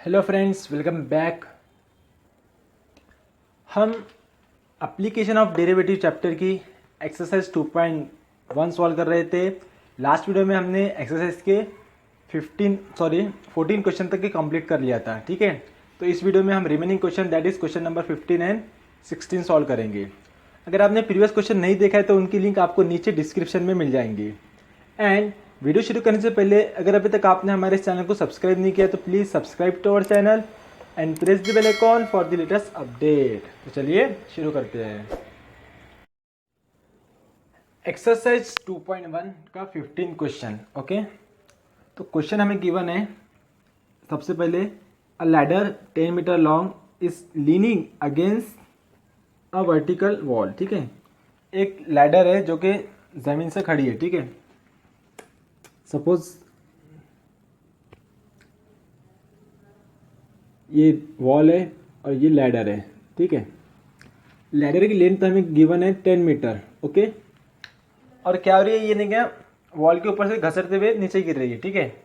Hello friends, welcome back. हम application of derivative chapter की exercise 2.1 solve कर रहे थे। लास्ट वीडियो में हमने एक्सरसाइज के 14 क्वेश्चन तक के कंप्लीट कर लिया था। ठीक है, तो इस वीडियो में हम remaining question that is question number 15 and 16 solve करेंगे। अगर आपने प्रीवियस क्वेश्चन नहीं देखा है तो उनकी लिंक आपको नीचे डिस्क्रिप्शन में मिल जाएंगी। एंड वीडियो शुरू करने से पहले अगर अभी तक आपने हमारे चैनल को सब्सक्राइब नहीं किया तो please subscribe to our channel and press the bell icon for the latest update. तो चलिए शुरू करते हैं। एक्सरसाइज 2.1 का 15 क्वेश्चन। ओके, तो क्वेश्चन हमें गिवन है। सबसे पहले a ladder 10 metre long is leaning against a vertical wall. ठीक है, एक लैडर है जो कि ज़मीन से खड़ी है। ठीक है, सपोज ये वॉल है और ये लैडर है। ठीक है, लैडर की लेंथ हमें गिवन है 10 मीटर। ओके, और क्या हो रही है, ये नहीं क्या वॉल के ऊपर से घसरते हुए नीचे गिर रही है। ठीक है,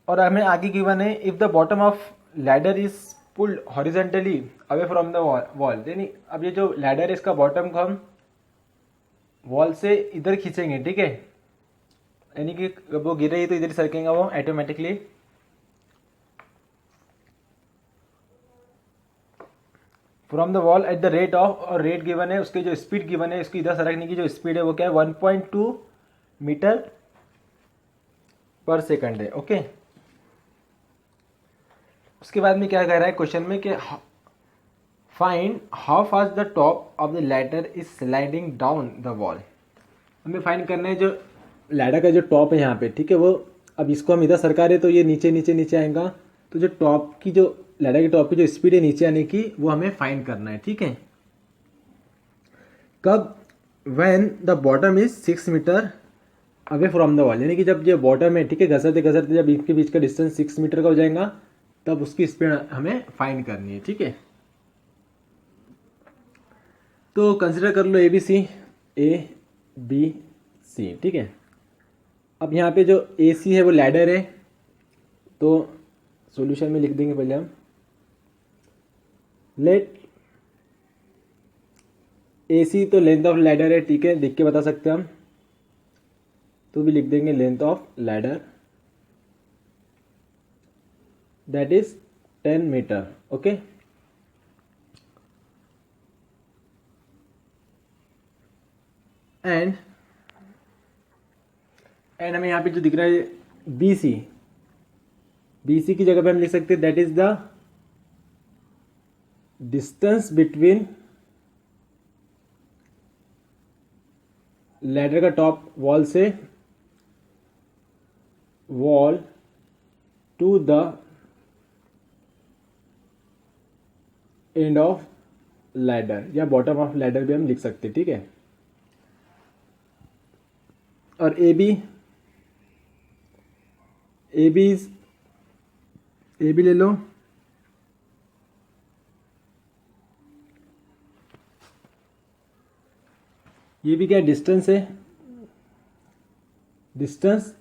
और हमें आगे गिवन है if the bottom of ladder is pulled horizontally away from the wall. यानी अब ये जो लैडर है इसका बॉटम को हम वॉल से इधर खींचेंगे। ठीक है, यानी कि जब वो गिर रही है तो इधर सरकेगा वो automatically. From the wall at the rate of, और रेट गिवन है उसकी जो स्पीड गिवन है इसकी इधर सरकने की जो स्पीड है वो क्या है 1.2 मीटर पर सेकंड है। ओके, उसके बाद में क्या कह रहा है क्वेश्चन में कि find how fast the top of the ladder is sliding down the wall. हमें फाइंड करना है जो लैडर का जो टॉप है यहाँ पे। ठीक है, वो अब इसको हम इधर सरका रहे तो ये नीचे नीचे नीचे आएगा, तो जो टॉप की जो लैडर के टॉप की जो स्पीड है नीचे आने की वो हमें फाइंड करना है। ठीक है, कब, when the bottom is 6 metre away from the wall, यानी कि जब ये बॉटम है, ठीक है, घसरते घसरते जब इसके बीच का डिस्टेंस 6 मीटर का हो जाएगा तब उसकी स्पीड हमें फाइंड करनी है। ठीक है, तो कंसिडर कर लो ए बी सी। ठीक है, अब यहाँ पे जो ए सी है वो लैडर है, तो सॉल्यूशन में लिख देंगे पहले हम लेट ए सी, तो लेंथ ऑफ लैडर है। ठीक है, देख के बता सकते हैं हम, तो भी लिख देंगे length of ladder that is 10 metre. Okay, and हमें यहाँ पे जो दिख रहा है बी सी की जगह पे हम लिख सकते हैं that is the distance between ladder का टॉप वॉल से wall to the end of ladder, या बॉटम ऑफ लैडर भी हम लिख सकते हैं। ठीक है, और ए बी ले लो, ये भी क्या डिस्टेंस है, distance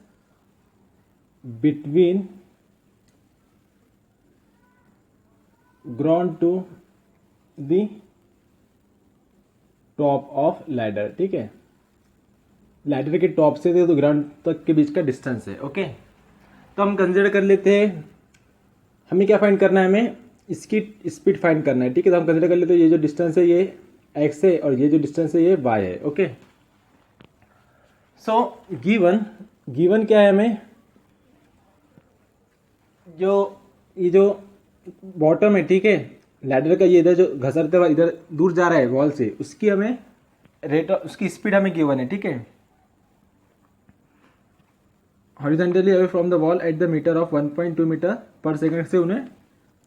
between ground to the top of ladder. ठीक है, लैडर के टॉप से तो ग्राउंड तक के बीच का डिस्टेंस है। ओके, तो हम कंसिडर कर लेते हैं, हमें क्या फाइंड करना है, हमें इसकी स्पीड फाइंड करना है। ठीक है, तो हम कंसिडर कर लेते हैं ये जो डिस्टेंस है ये एक्स है और ये जो डिस्टेंस है ये वाई है। ओके, सो गिवन क्या है हमें, ये जो बॉटम है, ठीक है, लैडर का ये इधर जो घसरते हुआ इधर दूर जा रहा है वॉल से, उसकी हमें रेट, उसकी स्पीड हमें गिवन है। ठीक है, horizontally away from the wall at the metre of 1.2 metre per second से उन्हें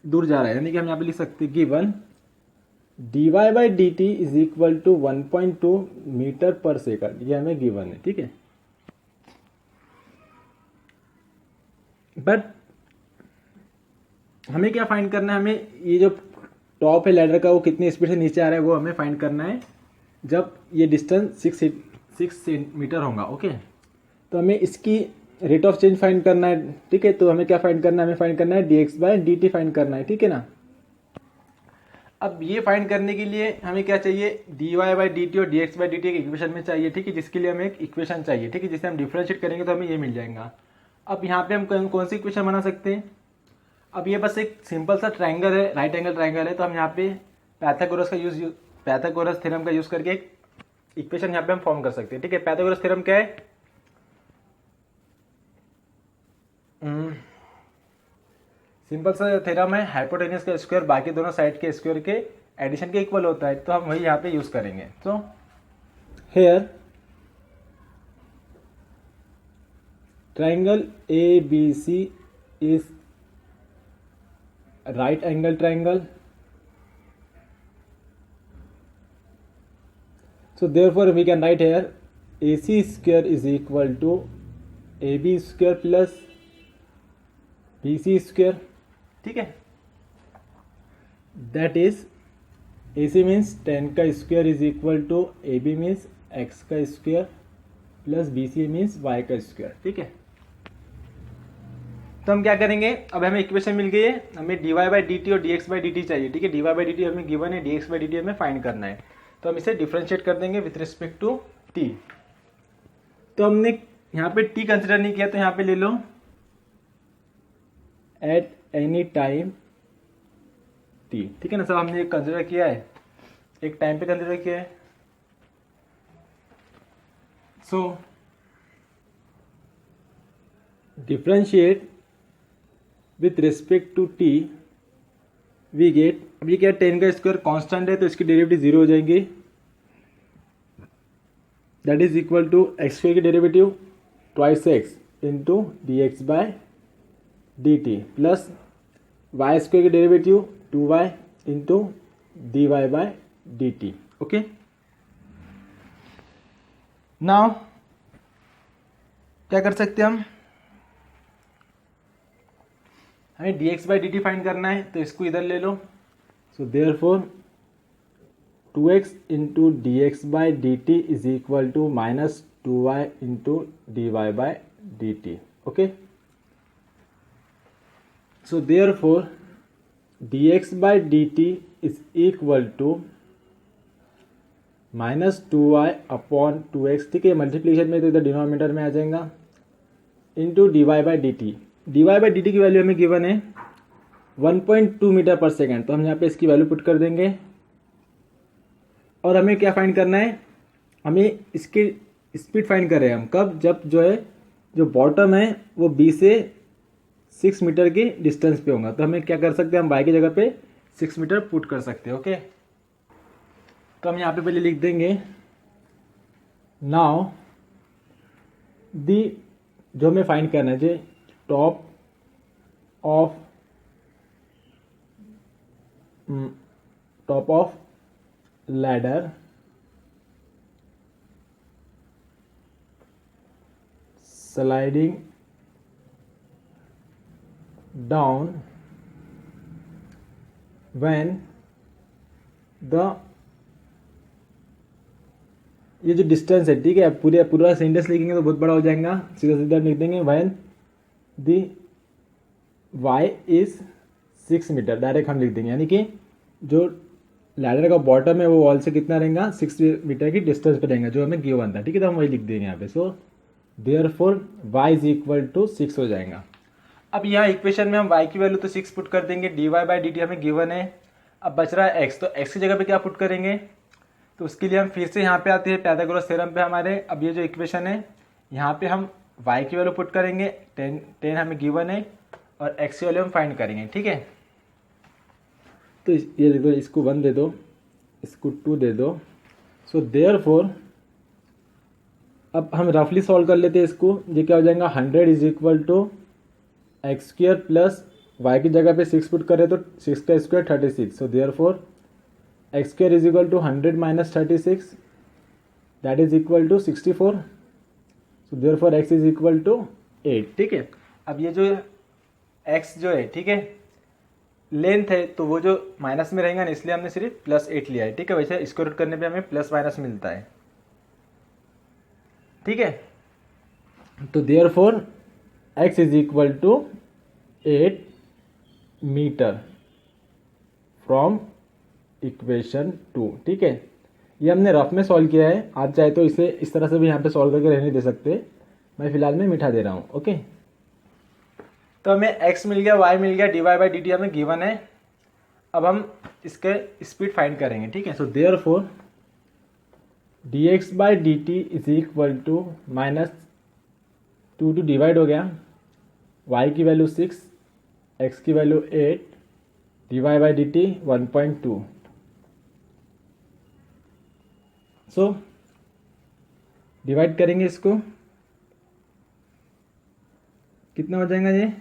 दूर जा रहा है, यानी कि हम यहाँ पे लिख सकते हैं given dy by D T is equal to 1.2 metre per second, ये हमें गिवन है। ठीक है, बट हमें क्या फाइंड करना है, हमें ये जो टॉप है लैडर का वो कितनी स्पीड से नीचे आ रहा है वो हमें फाइंड करना है जब ये डिस्टेंस 6 मीटर होगा। ओके, तो हमें इसकी रेट ऑफ चेंज फाइंड करना है, ठीक है। तो हमें क्या फाइंड करना है, हमें फाइंड करना है dx बाय dt फाइंड करना है, ठीक है ना। अब ये फाइंड करने के लिए हमें क्या चाहिए, dy बाई dt और dx बाई dt एक इक्वेशन में चाहिए, ठीक है, जिसके लिए हमें एक इक्वेशन चाहिए, ठीक है, जिसे हम डिफरेंशिएट करेंगे तो हमें ये मिल जाएगा। अब यहाँ पे हम कौन सी इक्वेशन बना सकते हैं, अब ये बस एक सिंपल सा ट्राइंगल है, राइट एंगल ट्राइंगल है, तो हम यहाँ पे पाइथागोरस थ्योरम का यूज करके एक इक्वेशन यहाँ पे हम फॉर्म कर सकते हैं, ठीक है। पाइथागोरस थ्योरम क्या है, सिंपल सा थ्योरम है, हाइपोटेन्यूज का स्क्वायर बाकी दोनों साइड के स्क्वायर के एडिशन के इक्वल होता है, तो हम वही यहाँ पे यूज करेंगे। तो here triangle ABC is right angle triangle, so therefore we can write here AC square is equal to AB square plus BC square, ठीक है। that is AC means 10 का square is equal to AB means x का square plus BC means y का square, ठीक है। तो हम क्या करेंगे, अब हमें इक्वेशन मिल गई है, हमें dy बाई dt और dx बाई dt चाहिए, ठीक है। dy बाई dt हमें गिवन है, dx बाई dt हमें फाइंड करना है, तो हम इसे डिफरेंशिएट कर देंगे विथ रिस्पेक्ट टू t। तो हमने यहाँ पे t कंसिडर नहीं किया, तो यहाँ पे ले लो एट एनी टाइम t, ठीक है ना। सब हमने कंसिडर किया है, एक टाइम पे कंसिडर किया है। So differentiate with respect to t we get, अब ये क्या 10 का स्क्वायर कांस्टेंट है, तो इसकी डेरिवेटिव 0 हो जाएंगी, that is equal to x square की derivative twice x into d x by d t plus y square की derivative 2y into D y by d t, okay. Now क्या कर सकते हैं हमें dx by D t find करना है, तो इसको इधर ले लो। So therefore 2x into d x by D T is equal to minus 2y into D Y by D t, okay. So therefore dx by D T is equal to minus 2y upon 2x, ठीक है। Multiplication में तो इधर denominator में आ जाएगा, into D Y by D T. D Y by D T की value हमें गिवन है 1.2 मीटर पर सेकेंड, तो हम यहाँ पे इसकी वैल्यू पुट कर देंगे। और हमें क्या फाइंड करना है, हमें इसकी स्पीड फाइंड कर रहे हैं हम, कब, जब जो है जो बॉटम है वो B से 6 मीटर की डिस्टेंस पे होगा, तो हमें क्या कर सकते हैं, हम y की जगह पे 6 मीटर पुट कर सकते हैं, ओके। तो हम यहाँ पे पहले लिख देंगे नाउ दी, जो हमें फाइंड करना है, जो top of ladder sliding down when the, ये जो डिस्टेंस है, ठीक है, पूरा सेंटेंस लिखेंगे तो बहुत बड़ा हो जाएगा, सीधा सीधा लिख देंगे when the y is 6 metre, direct हम लिख देंगे, यानी कि जो लैडर का बॉटम है वो वॉल से कितना रहेगा, 6 मीटर की डिस्टेंस पे रहेगा, जो हमें गिवन था, ठीक है। तो हम वही लिख देंगे यहाँ पे। So therefore y is equal to 6 हो जाएगा। अब यहाँ इक्वेशन में हम y की वैल्यू तो 6 पुट कर देंगे, dy बाई डी टी हमें गिवन है। अब बच रहा है x, तो x की जगह पे क्या पुट करेंगे, तो उसके लिए हम फिर से यहाँ पे आते हैं पाइथागोरस थ्योरम पे हमारे। अब ये जो इक्वेशन है यहाँ पे हम y की वैल्यू पुट करेंगे, 10 हमें गिवन है, और x की वैल्यू हम फाइंड करेंगे, ठीक है। तो ये दे दो, इसको 1 दे दो, इसको 2 दे दो। सो देयरफॉर अब हम रफली सॉल्व कर लेते हैं इसको, ये क्या हो जाएगा, 100 is equal to x square plus Y की जगह पे 6 पुट करें तो 6 का square 36। So therefore X square is equal to 100 minus 36, that is equal to 64। So therefore X is equal to 8, ठीक है। अब ये जो एक्स जो है, ठीक है, लेंथ है, तो वो जो माइनस में रहेगा ना, इसलिए हमने सिर्फ +8 लिया है, ठीक है। वैसे स्क्वायर रूट करने पे हमें प्लस माइनस मिलता है, ठीक है। तो therefore x is equal to 8 metre from equation 2। ठीक है, ये हमने रफ में सॉल्व किया है, आप चाहे तो इसे इस तरह से भी यहाँ पे सॉल्व करके रहने दे सकते, मैं फिलहाल में मिठा दे रहा हूँ। ओके, तो हमें x मिल गया, y मिल गया, dy बाई dt हमें गिवन है। अब हम इसके स्पीड फाइंड करेंगे। ठीक है, so therefore dx by dt is equal to -2 divide हो गया, y की वैल्यू 6, x की वैल्यू 8, dy बाई dt 1.2। सो डिवाइड करेंगे इसको, कितना हो जाएगा ये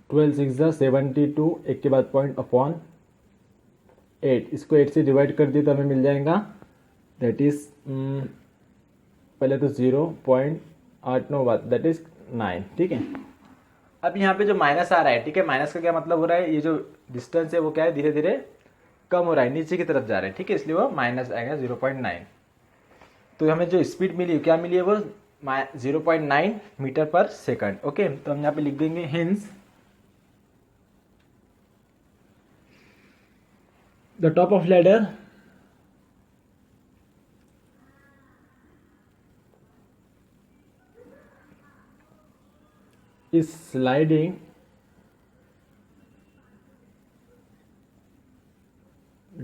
12 6 72, एक के बाद पॉइंट अपॉन 8, इसको 8 से डिवाइड कर दिए तो हमें मिल जाएगा दैट इज पहले तो 0.89 बात दैट इज 9। ठीक है, अब यहाँ पे जो माइनस आ रहा है, ठीक है, माइनस का क्या मतलब हो रहा है, ये जो डिस्टेंस है वो क्या है, धीरे धीरे कम हो रहा है, नीचे की तरफ जा रहा है। ठीक है, इसलिए वो माइनस आएगा 0.9। तो हमें जो स्पीड मिली है, क्या मिली है, वो 0.9 मीटर पर सेकंड। ओके, तो हम यहाँ पे लिख देंगे hence the top of ladder is sliding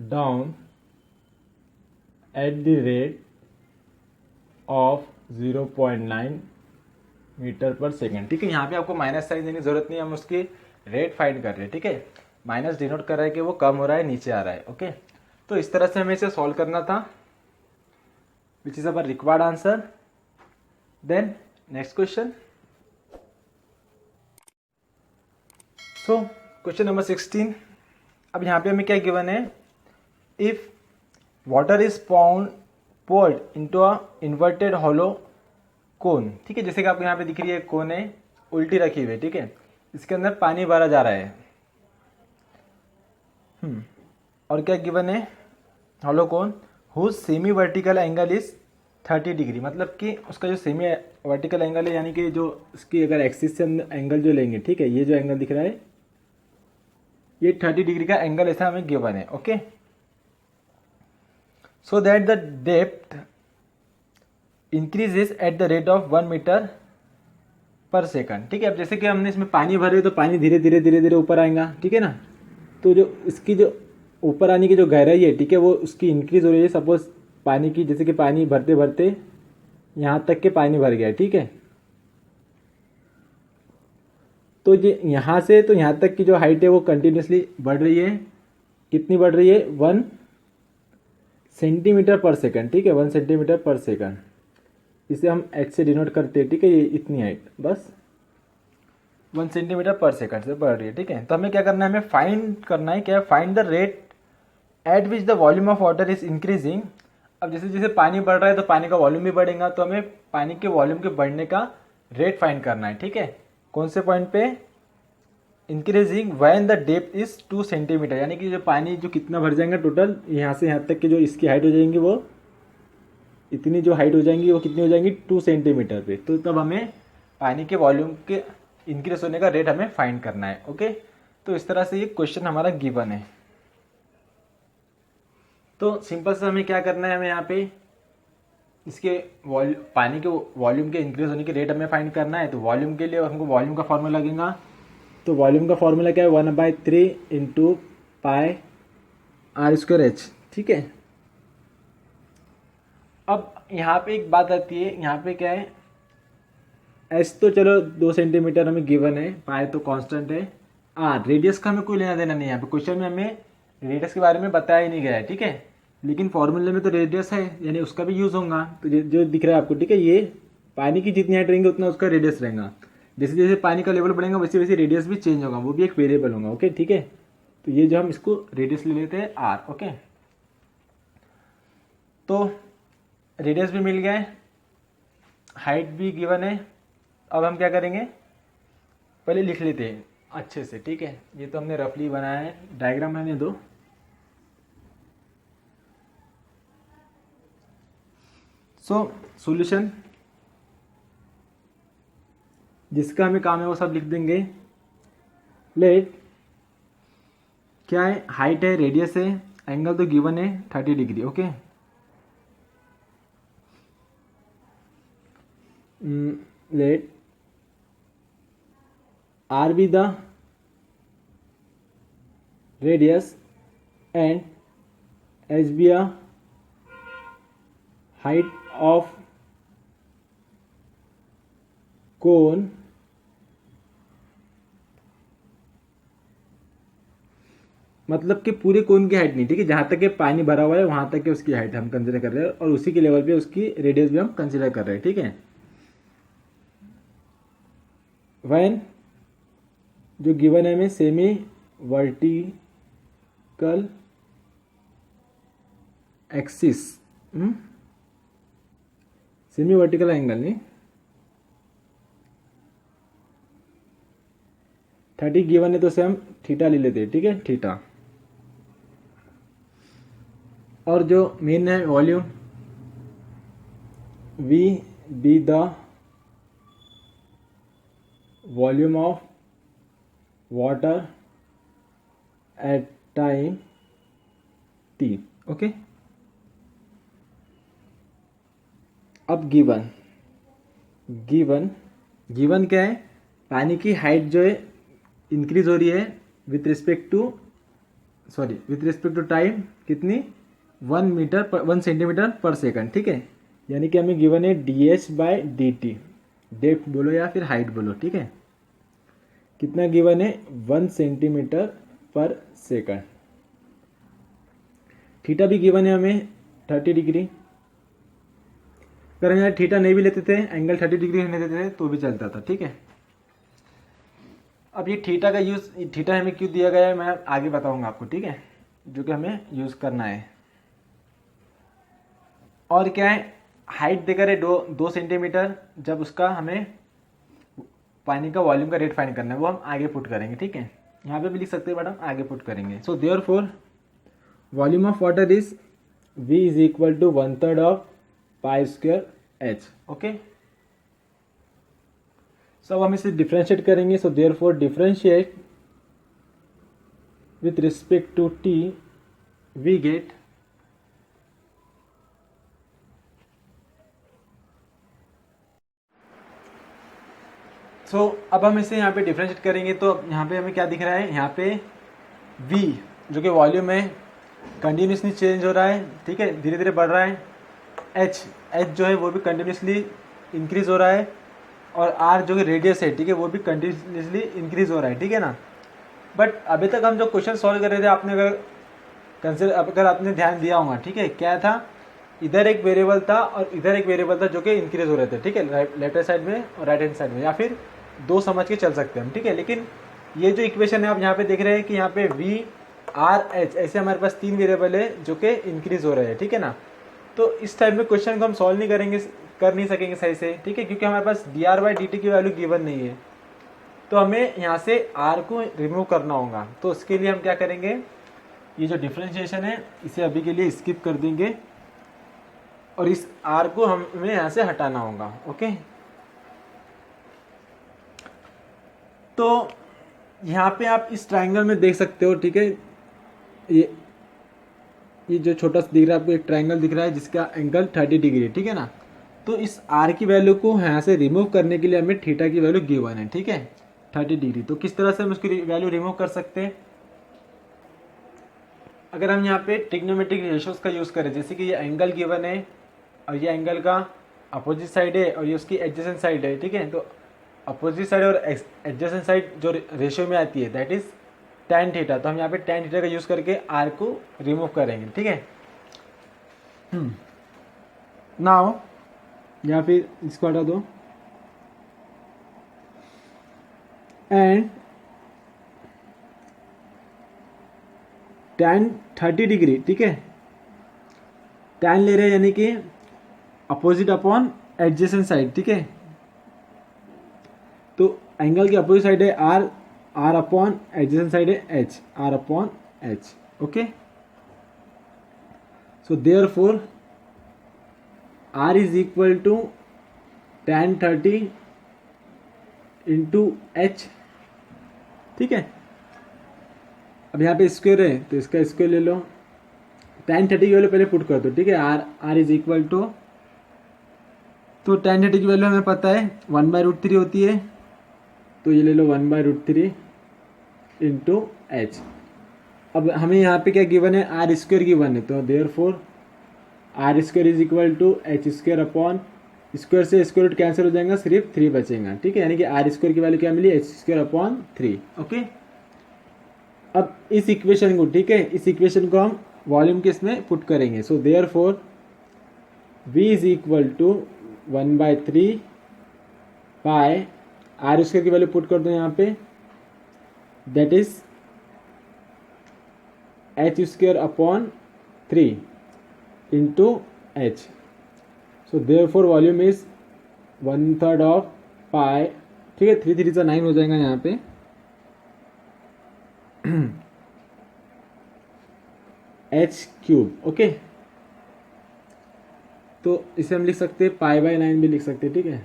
down at the rate of 0.9 metre पर सेकेंड। ठीक है, यहाँ पे आपको माइनस साइन देने की जरूरत नहीं है, हम उसकी रेट फाइंड कर रहे हैं। ठीक है, माइनस डिनोट कर रहा है कि वो कम हो रहा है, नीचे आ रहा है। ओके, तो इस तरह से हमें इसे सॉल्व करना था, which is our required answer. Then next question, so question number 16। अब यहाँ पे हमें क्या गिवन है, if water is poured into a inverted hollow cone. ठीक है, जैसे कि आपको यहाँ पे दिख रही है कोन है, उल्टी रखी हुई है। ठीक है, इसके अंदर पानी भरा जा रहा है। और क्या गिवन है, hollow cone whose semi vertical angle is 30 degree, मतलब कि उसका जो सेमी वर्टिकल एंगल है, यानी कि जो उसकी अगर एक्सिस से एंगल जो लेंगे, ठीक है, ये जो एंगल दिख रहा है ये 30 डिग्री का एंगल ऐसा हमें गिवन है। Okay, so that the depth increases at the rate of 1 metre per second. ठीक है, अब जैसे कि हमने इसमें पानी भरे तो पानी धीरे धीरे ऊपर आएगा। ठीक है ना, तो जो इसकी जो ऊपर आने की जो गहराई है, ठीक है, वो उसकी इंक्रीज हो रही है। सपोज पानी की, जैसे कि पानी भरते भरते यहाँ तक के पानी भर गया। ठीक है, तो ये यहाँ से तो यहाँ तक की जो हाइट है वो कंटिन्यूसली बढ़ रही है। कितनी बढ़ रही है, 1 सेंटीमीटर पर सेकंड। ठीक है, 1 सेंटीमीटर पर सेकंड, इसे हम एच से डिनोट करते हैं। ठीक है, ये इतनी हाइट बस 1 सेंटीमीटर पर सेकंड से बढ़ रही है। ठीक है, तो हमें क्या करना है, हमें फाइंड करना है, क्या find the rate at which the volume of water is increasing. अब जैसे जैसे पानी बढ़ रहा है तो पानी का वॉल्यूम भी बढ़ेगा, तो हमें पानी के वॉल्यूम के बढ़ने का रेट फाइंड करना है। ठीक है, कौन से पॉइंट पे, increasing when the depth is 2 centimetre, यानी कि जो पानी जो कितना भर जाएगा टोटल, यहाँ से यहाँ तक की जो इसकी हाइट हो जाएंगी, वो इतनी जो हाइट हो जाएंगी वो कितनी हो जाएंगी, 2 सेंटीमीटर पे। तो तब हमें पानी के वॉल्यूम के इंक्रीज होने का रेट हमें फाइंड करना है। ओके, तो इस तरह से ये क्वेश्चन हमारा गिवन है। तो सिंपल से हमें क्या करना है, हमें यहाँ पे इसके पानी के वॉल्यूम के इंक्रीज होने के रेट हमें फाइंड करना है। तो वॉल्यूम के लिए हमको वॉल्यूम का फॉर्मूला लगेगा। तो वॉल्यूम का फॉर्मूला क्या है, 1/3 इंटू पाई r²h। ठीक है, अब यहाँ पे एक बात आती है, यहाँ पे क्या है, एस तो चलो 2 सेंटीमीटर हमें गिवन है, पाई तो कांस्टेंट है, आर रेडियस का हमें कोई लेना देना नहीं है। यहाँ पे क्वेश्चन में हमें रेडियस के बारे में बताया ही नहीं गया है। ठीक है, लेकिन फॉर्मूले में तो रेडियस है, यानी उसका भी यूज होगा। तो जो दिख रहा है आपको, ठीक है, ये पानी की जितनी हाइट रहेंगे उतना उसका रेडियस रहेगा। जैसे जैसे पानी का लेवल बढ़ेगा वैसे वैसे रेडियस भी चेंज होगा, वो भी एक वेरिएबल होगा। ओके, ठीक है, तो ये जो हम इसको रेडियस ले लेते हैं आर। ओके, तो रेडियस भी मिल गया है, हाइट भी गिवन है। अब हम क्या करेंगे, पहले लिख लेते हैं अच्छे से। ठीक है, ये तो हमने रफली बनाया है, डायग्राम रहने दो। सो सॉल्यूशन जिसका हमें काम है वो सब लिख देंगे। लेट क्या है, हाइट है, रेडियस है, एंगल तो गिवन है 30 degree. Okay, let r be the radius and h be a height of cone मतलब कि पूरे कोन की हाइट नहीं, ठीक है, जहां तक के पानी भरा हुआ है वहां तक के उसकी हाइट हम कंसीडर कर रहे हैं और उसी के लेवल पे उसकी रेडियस भी हम कंसीडर कर रहे हैं। ठीक है, व्हेन जो गिवन है हमें semi vertical axis, semi vertical angle नहीं, 30 गिवन है तो उसे हम थीटा ले लेते हैं। ठीक है, थीटा। और जो मेन है volume, v be the volume of water at time t. Okay, अब गिवन गिवन क्या है, पानी की हाइट जो है इंक्रीज हो रही है विथ रिस्पेक्ट टू टाइम, कितनी, 1 सेंटीमीटर पर सेकंड। ठीक है, यानी कि हमें गिवन है dh/dt, डेप्थ बोलो या फिर हाइट बोलो। ठीक है, कितना गिवन है, 1 सेंटीमीटर पर सेकंड। थीटा भी गिवन है हमें 30 डिग्री। अगर हम यहाँ थीटा नहीं भी लेते थे, एंगल 30 डिग्री नहीं देते थे तो भी चलता था। ठीक है, अब ये थीटा का यूज, थीटा हमें क्यों दिया गया है मैं आगे बताऊंगा आपको। ठीक है, जो कि हमें यूज करना है। और क्या है, हाइट देकर है 2 सेंटीमीटर, जब उसका हमें पानी का वॉल्यूम का रेट फाइंड करना है वो हम आगे पुट करेंगे। ठीक है, यहाँ पे भी लिख सकते हैं बट हम आगे पुट करेंगे। So therefore volume of water is V is equal to 1/3 of pi square H। Okay, so अब हम इसे डिफ्रेंशिएट करेंगे। So therefore differentiate with respect to T, we get अब हम इसे यहाँ पे डिफरेंशिएट करेंगे तो यहाँ पे हमें क्या दिख रहा है, यहाँ पे V जो कि वॉल्यूम है कंटिन्यूसली चेंज हो रहा है। ठीक है, धीरे धीरे बढ़ रहा है। H जो है वो भी कंटिन्यूसली इंक्रीज हो रहा है और R जो कि रेडियस है, ठीक है, वो भी कंटिन्यूसली इंक्रीज हो रहा है। ठीक है ना, बट अभी तक हम जो क्वेश्चन सॉल्व कर रहे थे, आपने अगर आपने ध्यान दिया होगा, ठीक है, क्या था, इधर एक वेरिएबल था और इधर एक वेरिएबल था जो कि इंक्रीज हो रहे थे। ठीक है, लेफ्ट हैंड साइड में और राइट हैंड साइड में, या फिर दो समझ के चल सकते हैं हम। ठीक है, लेकिन ये जो इक्वेशन है आप यहाँ पे देख रहे हैं कि यहाँ पे V R H ऐसे हमारे पास 3 वेरिएबल है जो कि इंक्रीज हो रहे हैं। ठीक है ना, तो इस टाइप में क्वेश्चन को हम सॉल्व नहीं कर नहीं सकेंगे सही से। ठीक है, क्योंकि हमारे पास dr/dt की वैल्यू गिवन नहीं है, तो हमें यहाँ से R को रिमूव करना होगा। तो उसके लिए हम क्या करेंगे, ये जो डिफरेंशिएशन है इसे अभी के लिए स्किप कर देंगे और इस R को हमें यहाँ से हटाना होगा। ओके, तो यहाँ पे आप इस ट्रायंगल में देख सकते हो। ठीक है, ये जो छोटा सा दिख रहा है आपको, एक ट्रायंगल दिख रहा है जिसका एंगल 30 डिग्री है। ठीक है ना, तो इस R की वैल्यू को यहाँ से रिमूव करने के लिए हमें थीटा की वैल्यू गिवन है। ठीक है, 30 डिग्री। तो किस तरह से हम उसकी वैल्यू रिमूव कर सकते हैं, अगर हम यहाँ पे ट्रिग्नोमेट्रिक रेशियोज का यूज करें, जैसे कि ये एंगल गिवन है और ये एंगल का अपोजिट साइड है और ये उसकी एडजेसेंट साइड है। ठीक है, तो अपोजिट साइड और एडजेसेंट साइड जो रेशियो में आती है दैट इज tan थीटा। तो हम यहाँ पे tan थीटा का यूज करके R को रिमूव करेंगे। ठीक है, नाउ या फिर इसको हटा दो एंड tan 30 डिग्री। ठीक है, tan ले रहे हैं यानी कि अपोजिट अपॉन एडजेसेंट साइड। ठीक है, तो एंगल की अपोजिट साइड है R अपॉन एडजेसेंट साइड है H, R upon H। Okay, so therefore R is equal to tan 30 into h, ठीक है। अब यहाँ पे स्क्वायर है तो इसका स्क्वायर ले लो, tan 30 की वैल्यू पहले पुट कर दो, ठीक है। R इज इक्वल टू, तो tan 30 की वैल्यू हमें पता है 1/√3 होती है, तो ये ले लो 1/√3 इंटू एच। अब हमें यहाँ पे क्या गिवन है, आर स्क्वायर गिवन है, तो therefore r square is equal to h square upon, square से स्क्वायर रूट कैंसिल हो जाएगा, सिर्फ 3 बचेगा, ठीक है। यानी कि आर स्क्वायर की वैल्यू क्या मिली, एच स्क्वायर अपॉन 3, ओके। अब इस इक्वेशन को, ठीक है, इस इक्वेशन को हम वॉल्यूम के इसमें पुट करेंगे, so therefore v is equal to 1/3 pi, r square की वैल्यू पुट कर दो यहाँ पे, that is h square upon 3 into h, so therefore volume is 1/3 of pi, ठीक है। 3 3 9 हो जाएगा यहाँ पे, एच क्यूब, ओके। तो इसे हम लिख सकते हैं π/9 भी लिख सकते हैं, ठीक है।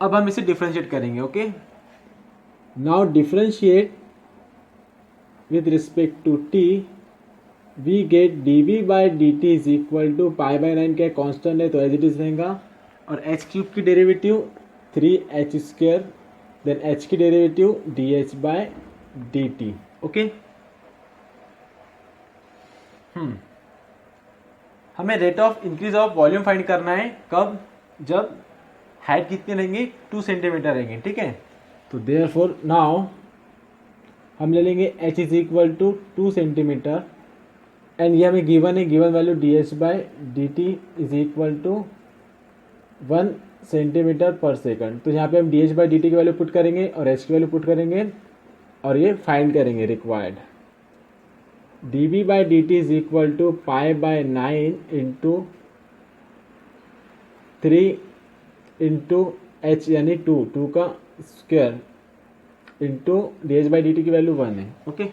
अब हम इसे डिफरेंशिएट करेंगे, okay. Now differentiate with respect to t, we get dv/dt is equal to π/9 क्या कांस्टेंट है तो एज इट इज रहेगा, और h क्यूब की derivative 3h square, then h की डेरिवेटिव dh/dt, ओके। हमें rate of increase of volume find करना है, कब, जब हाइट कितनी रहेंगी, 2 सेंटीमीटर रहेंगे, ठीक है। तो देयरफॉर नाउ हम ले लेंगे h is equal to 2 centimetre, and ये हमें गिवन है, given value dh/dt is equal to 1 centimetre per second. तो यहाँ पे हम dh/dt की वैल्यू पुट करेंगे और h की वैल्यू पुट करेंगे और ये फाइंड करेंगे required. dv/dt is equal to π/9 into 3 into h यानी 2 का स्क्वायर इंटू dh/dt की वैल्यू 1 है, okay.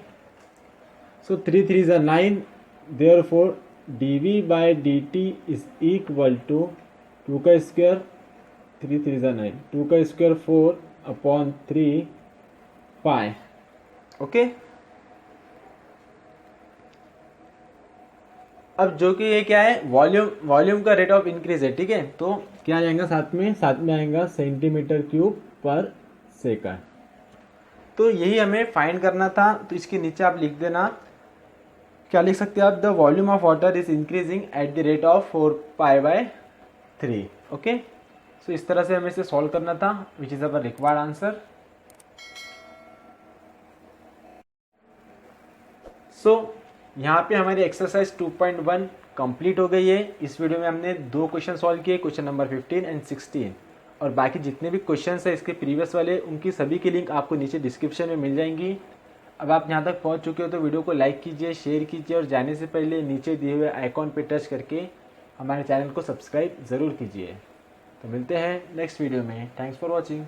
So 3 3 is 9, therefore dv/dt is equal to 2 का स्क्वायर, 3 3 is 9, 2 का स्क्वायर 4 अपॉन 3 पाई, ओके। अब जो कि ये क्या है, वॉल्यूम का रेट ऑफ इंक्रीज है, ठीक है। तो क्या आ जाएगा साथ में आएगा सेंटीमीटर क्यूब पर सेकंड। तो यही हमें फाइंड करना था, तो इसके नीचे आप लिख देना, क्या लिख सकते हैं आप, the volume of water is increasing at the rate of 4π/3, okay. So इस तरह से हमें इसे सॉल्व करना था, which is our required answer. So यहाँ पे हमारी एक्सरसाइज 2.1 कंप्लीट हो गई है। इस वीडियो में हमने 2 क्वेश्चन सॉल्व किए, क्वेश्चन नंबर 15 एंड 16, और बाकी जितने भी क्वेश्चंस है इसके प्रीवियस वाले, उनकी सभी की लिंक आपको नीचे डिस्क्रिप्शन में मिल जाएंगी। अब आप यहाँ तक पहुँच चुके हो तो वीडियो को लाइक कीजिए, शेयर कीजिए, और जाने से पहले नीचे दिए हुए आइकॉन पे टच करके हमारे चैनल को सब्सक्राइब ज़रूर कीजिए। तो मिलते हैं नेक्स्ट वीडियो में। Thanks for watching.